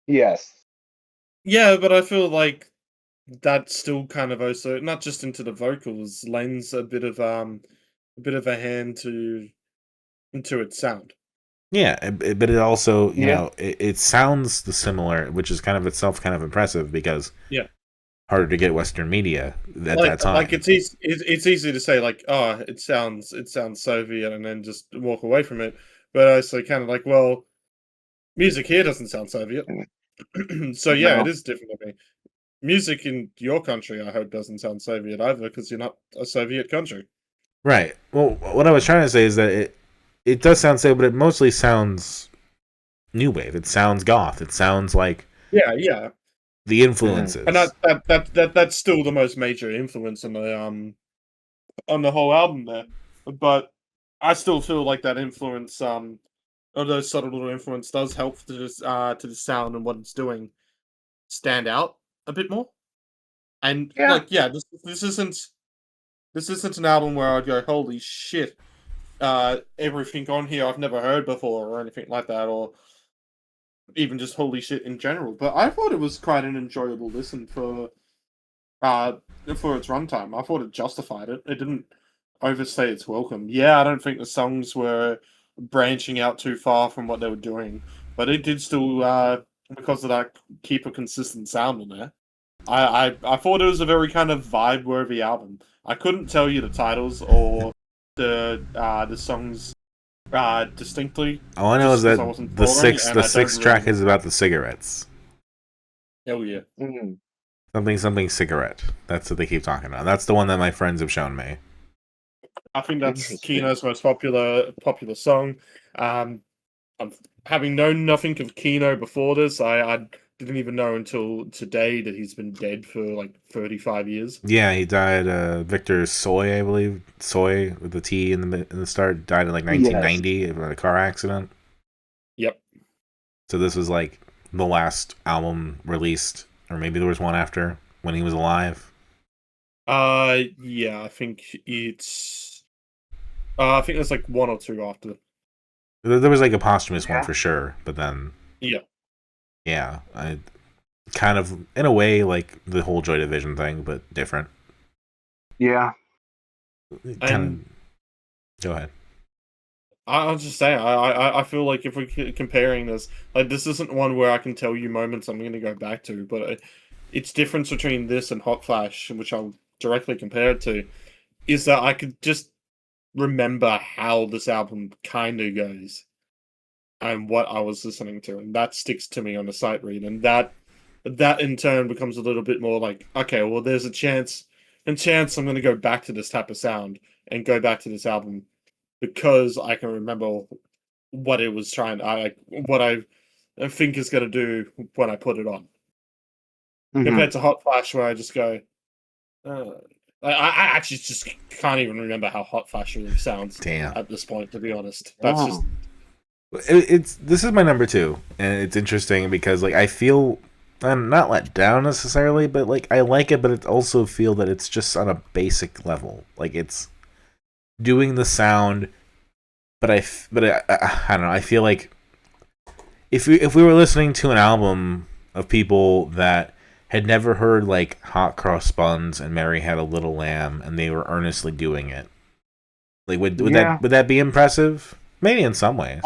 Yes. Yeah, but I feel like that still kind of also not just into the vocals lends a bit of a hand into its sound. Yeah, but it also, Yeah. it sounds similar, which is kind of itself kind of impressive because Yeah. harder to get Western media at that time. Like it's easy to say like, oh, it sounds Soviet, and then just walk away from it. But I also kind of like, well, music here doesn't sound Soviet, so yeah, it No. is different to me. Music in your country, I hope, doesn't sound Soviet either, because you're not a Soviet country. Right. Well, what I was trying to say is that it does sound Soviet, but it mostly sounds new wave. It sounds goth. It sounds like Yeah, yeah, the influences. and that's still the most major influence on the whole album there. But I still feel like that influence, or those subtle little influence, does help to the sound and what it's doing stand out a bit more. And Yeah. like, yeah, this isn't an album where I'd go, holy shit, everything on here I've never heard before or anything like that, or even just holy shit in general. But I thought it was quite an enjoyable listen for its runtime. I thought it justified it. It didn't overstay its welcome. Yeah, I don't think the songs were branching out too far from what they were doing, but it did still, because of that, keep a consistent sound in there. I thought it was a very kind of vibe worthy album. I couldn't tell you the titles or the songs distinctly. All I know is just 'cause that I wasn't the following, sixth and the I don't sixth track really. is about the cigarettes. Hell yeah. Mhm. Something cigarette. That's what they keep talking about. That's the one that my friends have shown me. I think that's Interesting. Kino's most popular song. I'm, having known nothing of Kino before this, I didn't even know until today that he's been dead for like 35 years. Yeah, he died. Victor Soy, I believe. Soy with the T in the start died in like Yes. 1990 in a car accident. Yep. So this was like the last album released, or maybe there was one after when he was alive. Yeah, I think it's. I think there's like one or two after. There was like a posthumous one Yeah. for sure, but then Yeah. yeah, I kind of in a way like the whole Joy Division thing, but different. Yeah. Kind And of. Go ahead. I'll just say, I feel like if we're comparing this, like this isn't one where I can tell you moments I'm going to go back to, but it's difference between this and Hot Flash, which I'll directly compare it to, is that I could just remember how this album kind of goes and what I was listening to, and that sticks to me on the sight read, and that in turn becomes a little bit more like, okay, well, there's a chance I'm going to go back to this type of sound and go back to this album because I can remember what it was trying. What I think is going to do when I put it on, Mhm. compared to Hot Flash, where I just go. Uh, I actually just can't even remember how Hot Flash really sounds Damn. at this point. To be honest, that's just. It's this is my number 2, and it's interesting because like I feel I'm not let down necessarily, but like I like it, but it also feel that it's just on a basic level. Like it's doing the sound, but I don't know. I feel like if we were listening to an album of people that had never heard like Hot Cross Buns and Mary Had a Little Lamb, and they were earnestly doing it, like would Yeah. that be impressive? Maybe in some ways.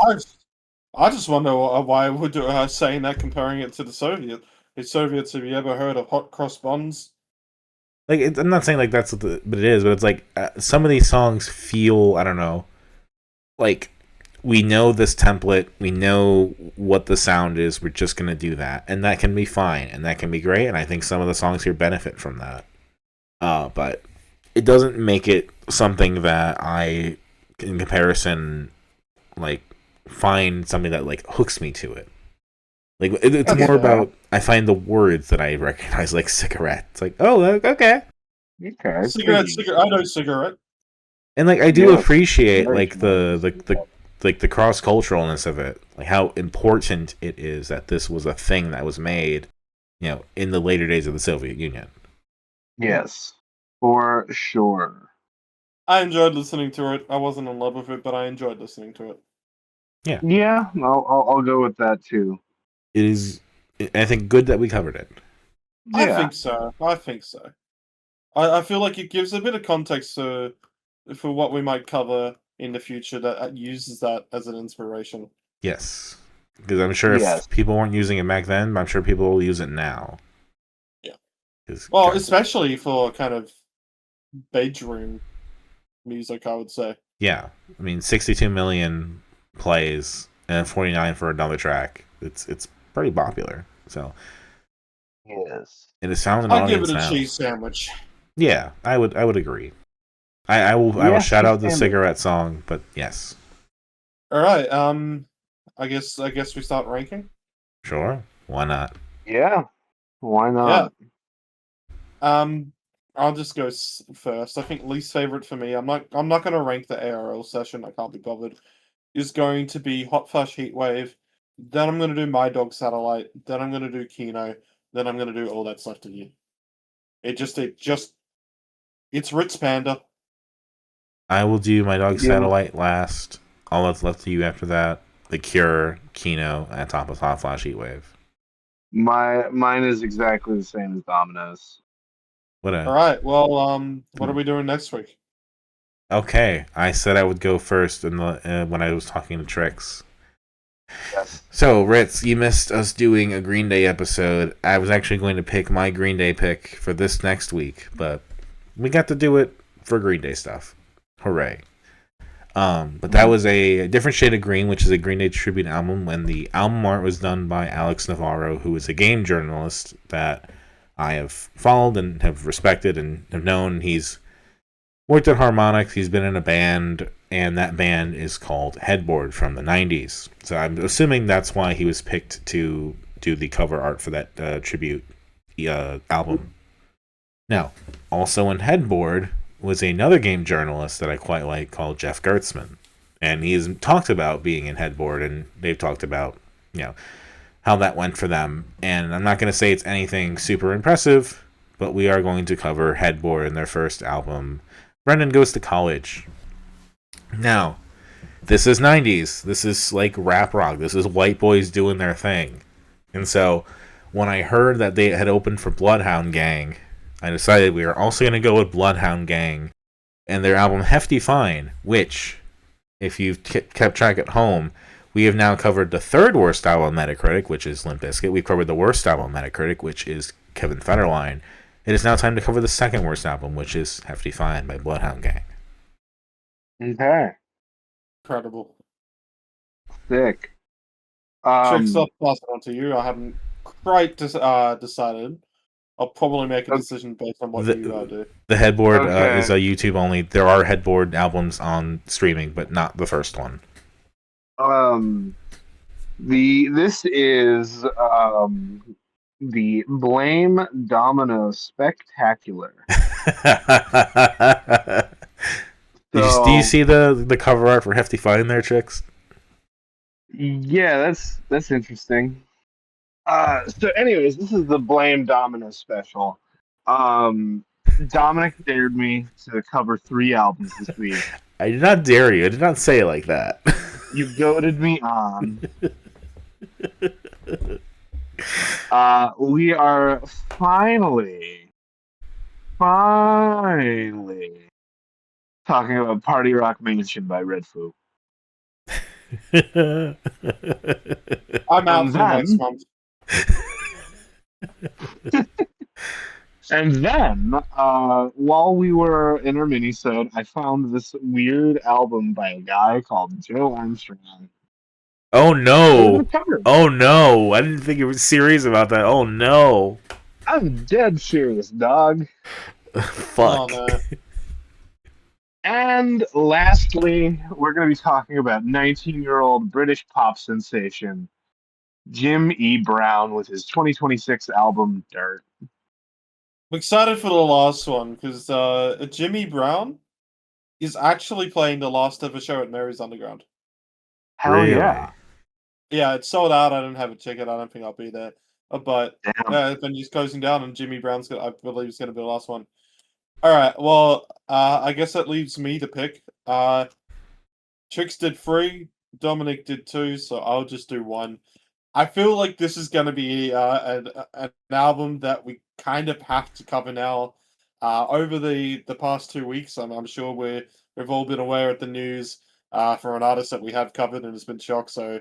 I just wonder why would saying that, comparing it to the Soviet. The Soviets, have you ever heard of hot cross buns? Like I'm not saying like that's what but it is, but it's like some of these songs feel, I don't know, like we know this template, we know what the sound is, we're just gonna do that, and that can be fine, and that can be great, and I think some of the songs here benefit from that. But it doesn't make it something that I, in comparison, like find something that like hooks me to it. Like it's That's more fair. about I find the words that I recognize, like cigarette. It's like, oh, okay. Okay. Cigarette. I know cigarette. And like I do Yes. appreciate Very like the cross culturalness of it, like how important it is that this was a thing that was made, in the later days of the Soviet Union. Yes. For sure. I enjoyed listening to it. I wasn't in love with it, but I enjoyed listening to it. Yeah, I'll go with that too. It is, I think, good that we covered it. I Yeah. think so. I think so. I feel like it gives a bit of context for what we might cover in the future that uses that as an inspiration. Yes. Because I'm sure Yes. if people weren't using it back then, I'm sure people will use it now. Yeah. 'Cause, Well, God, especially for kind of bedroom music, I would say. yeah. I mean, 62 million plays and 49 for another track. It's pretty popular. So Yes. it has found an I'd give it audience a now. cheese sandwich. Yeah, I would agree. I will Yes, shout you out the can do. cigarette song, but yes, All right. I guess we start ranking. sure, why not? Yeah. Why Yeah. not? I'll just go first. I think least favorite for me. I'm not going to rank the AOL session. I can't be bothered. Is going to be Hot Flash Heatwave. Then I'm going to do My Dog Satellite. Then I'm going to do Kino. Then I'm going to do All That's Left of You. It's Ritz Panda. I will do My Dog Yeah, Satellite last. All that's left to you after that. The Cure, Kino, at top of Hot Flash Heatwave. mine is exactly the same as Domino's. What All a right. Well, what are we doing next week? okay. I said I would go first in the when I was talking to Trix. Yes. So Ritz, you missed us doing a Green Day episode. I was actually going to pick my Green Day pick for this next week, but we got to do it for Green Day stuff. Hooray! But that was a different shade of green, which is a Green Day tribute album. When the album art was done by Alex Navarro, who is a game journalist that I have followed and have respected and have known. He's worked at Harmonix. He's been in a band, and that band is called Headboard from the '90s. So I'm assuming that's why he was picked to do the cover art for that tribute album. Now, also in Headboard was another game journalist that I quite like called Jeff Gertzman. And he's talked about being in Headboard, and they've talked about, how that went for them. And I'm not going to say it's anything super impressive, but we are going to cover Headboard in their first album, Brendan Goes to College. Now, this is 90s. This is like rap rock. This is white boys doing their thing. And so when I heard that they had opened for Bloodhound Gang, I decided we were also going to go with Bloodhound Gang and their album Hefty Fine, which, if you've kept track at home, we have now covered the third worst album on Metacritic, which is Limp Bizkit. We've covered the worst album on Metacritic, which is Kevin Federline. It is now time to cover the second worst album, which is Hefty Fine by Bloodhound Gang. Okay. Incredible. Sick. Tricks, I'll pass it on to you. I haven't quite decided. I'll probably make a decision based on what you do. The Headboard Okay. is a YouTube only. There are Headboard albums on streaming, but not the first one. This is the Blame Domino Spectacular. Do you see the cover art for Hefty Fine there, Trix? Yeah, that's interesting. So anyways, this is the Blame Domino special. Dominic dared me to cover 3 albums this week. I did not dare you. I did not say it like that. You goaded me on. We are finally talking about Party Rock Mansion by Red Foo. I'm out for next month. And then, while we were in our mini-sode, I found this weird album by a guy called Joe Armstrong. Oh no! Oh no! I didn't think you were serious about that. Oh no! I'm dead serious, dog. Fuck. Oh, no. And lastly, we're going to be talking about 19-year-old British pop sensation Jim E. Brown with his 2026 album Dirt. I'm excited for the last one because Jimmy Brown is actually playing the last ever show at Mary's Underground. Hell Really? yeah. Yeah, it's sold out. I don't have a ticket. I don't think I'll be there. But Damn. Venue's closing down, and Jimmy Brown's I believe is going to be the last one. All right. Well, I guess that leaves me to pick. Trix did 3. Dominic did 2, so I'll just do 1. I feel like this is going to be an album that we kind of have to cover now. Over the past 2 weeks, I'm sure we've all been aware of the news for an artist that we have covered and has been shocked. So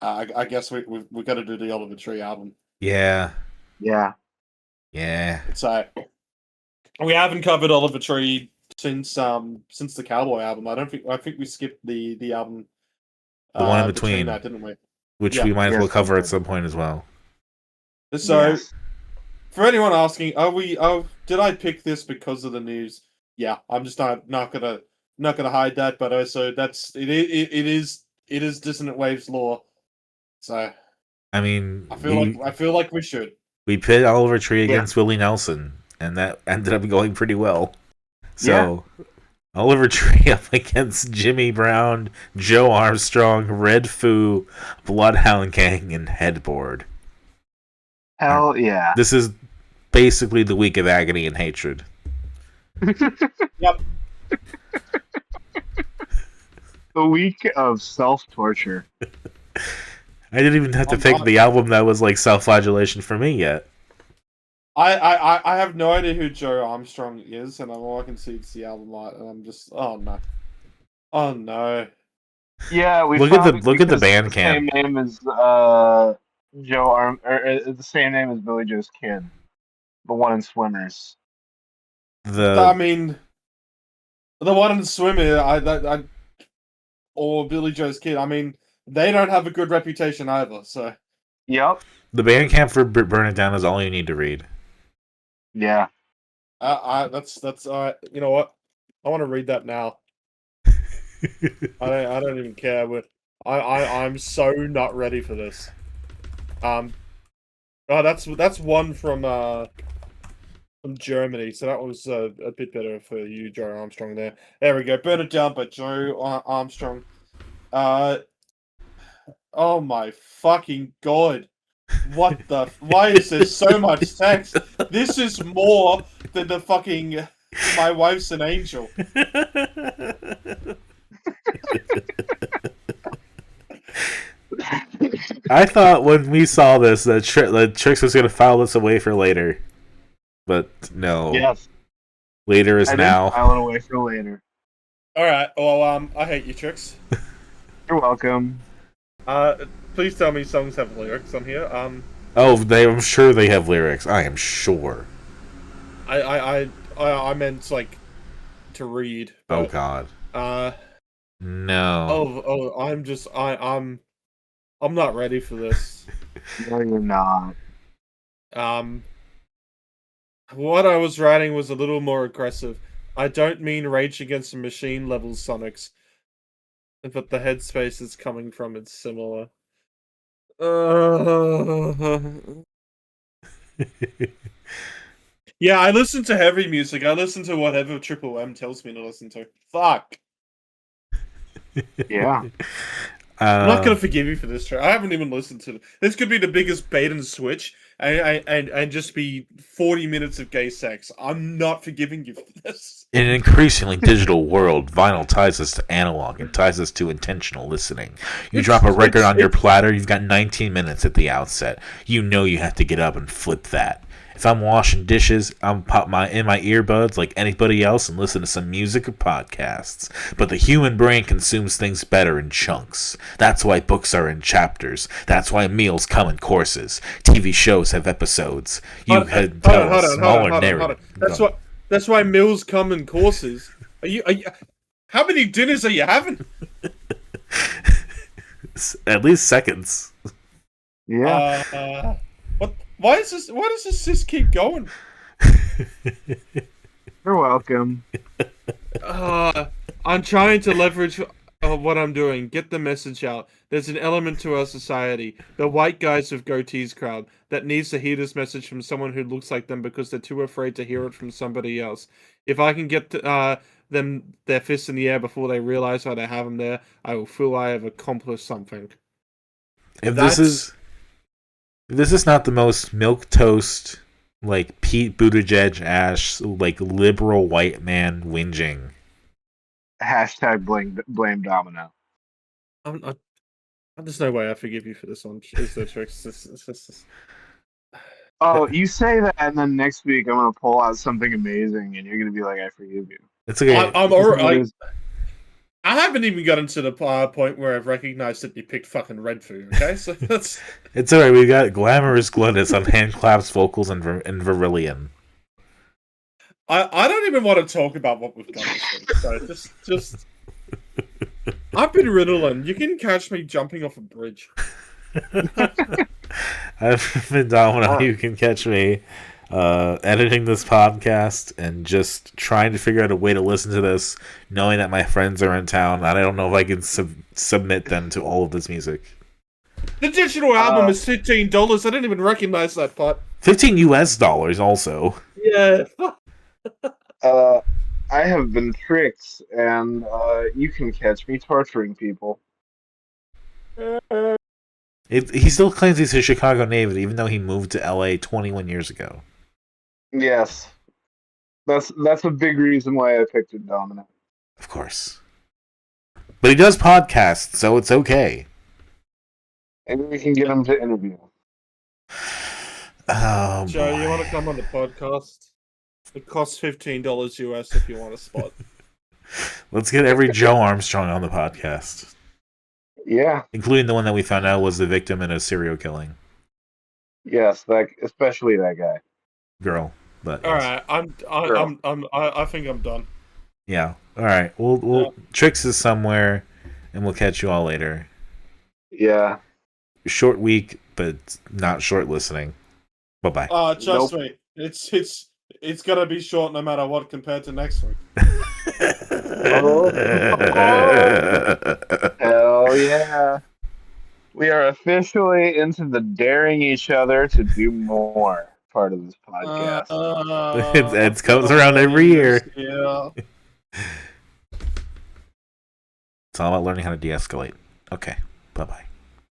I guess we've got to do the Oliver Tree album. Yeah. Yeah. So we haven't covered Oliver Tree since the Cowboy album. I think we skipped the album. The one in between that, didn't we? Which we might as well cover at some point as well. So, for anyone asking, did I pick this because of the news? Yeah, I'm just not gonna hide that. But also, it is Dissonant Waves lore. So, I mean, I feel like we should. We pit Oliver Tree against Willie Nelson, and that ended up going pretty well. So, Oliver Tree up against Jimmy Brown, Joe Armstrong, Red Foo, Bloodhound Gang, and Headboard. Hell yeah. This is basically the week of agony and hatred. Yep. The week of self-torture. I didn't even have to pick the album that was like self-flagellation for me yet. I have no idea who Joe Armstrong is, and all I can see is the album art, and I'm just, oh no. Yeah, we look at the band camp. The same name as the same name as Billy Joe's kid, the one in Swimmers. I mean, the one in Swimmer, or Billy Joe's kid. I mean, they don't have a good reputation either. So, yep. The band camp for Burn It Down is all you need to read. Yeah. That's you know what? I want to read that now. I don't even care. But I'm so not ready for this. That's one from Germany, so that was a bit better for you, Joe Armstrong. There we go. Burn It Down by Joe Armstrong. Oh my fucking god! What the? Why is there so much text? This is more than the fucking My Wife's an Angel. I thought when we saw this that Trix was going to file this away for later, but no. Yes. Later is now. File it away for later. All right. Well, I hate you, Trix. You're welcome. Please tell me songs have lyrics on here. I'm sure they have lyrics. I am sure. I meant like to read. But, oh God. No. I'm not ready for this. No, you're not. What I was writing was a little more aggressive. I don't mean Rage Against the Machine level Sonics, but the headspace is coming from it's similar. Yeah, I listen to heavy music. I listen to whatever Triple M tells me to listen to. Fuck. Yeah. I'm not gonna forgive you for this, Trey. I haven't even listened to it. This could be the biggest bait and switch, and just be 40 minutes of gay sex. I'm not forgiving you for this. In an increasingly digital world, vinyl ties us to analog and ties us to intentional listening. You drop a record on your platter, you've got 19 minutes at the outset. You know you have to get up and flip that. If I'm washing dishes, I'm pop in my earbuds like anybody else and listen to some music or podcasts. But the human brain consumes things better in chunks. That's why books are in chapters. That's why meals come in courses. TV shows have episodes. You can tell a smaller narrative. That's why meals come in courses. Are you? How many dinners are you having? At least seconds. Yeah. What? Why does this just keep going? You're welcome. I'm trying to leverage what I'm doing. Get the message out. There's an element to our society, the white guys with goatees crowd, that needs to hear this message from someone who looks like them because they're too afraid to hear it from somebody else. If I can get them their fists in the air before they realize why they have them there, I will feel I have accomplished something. This is not the most milquetoast, like Pete Buttigieg ash, like liberal white man whinging. Hashtag blame Domino. There's no way I forgive you for this one. Is there, Trix? Oh, you say that, and then next week I'm gonna pull out something amazing, and you're gonna be like, "I forgive you." It's okay. I'm alright. I haven't even gotten to the point where I've recognized that you picked fucking Red Food. Okay, so that's. It's alright. We got Glamorous Glynis on hand claps, vocals, and Verilion. I don't even want to talk about what we've done this week. So just. I've been riddling. You can catch me jumping off a bridge. I've been Domino. You can catch me editing this podcast and just trying to figure out a way to listen to this, knowing that my friends are in town, and I don't know if I can submit them to all of this music. The digital album is $15. I didn't even recognize that part. $15 US also. Yeah. I have been Trix, and you can catch me torturing people. He still claims he's a Chicago native, even though he moved to LA 21 years ago. Yes, that's a big reason why I picked it, Dominic. Of course, but he does podcasts, so it's okay. Maybe we can get him to interview. Oh, Joe, boy. you want to come on the podcast? It costs $15 US if you want a spot. Let's get every Joe Armstrong on the podcast. Yeah. Including the one that we found out was the victim in a serial killing. Yes, especially that guy. Girl. But all yes. right, I think I'm done. Yeah. All right. We'll Trix is somewhere, and we'll catch you all later. Yeah. Short week, but not short listening. Bye bye. Trust me, it's gonna be short no matter what compared to next week. Oh. Hell yeah. We are officially into the daring each other to do more part of this podcast. It comes around every year. Yeah. It's all about learning how to de-escalate. Okay. Bye-bye.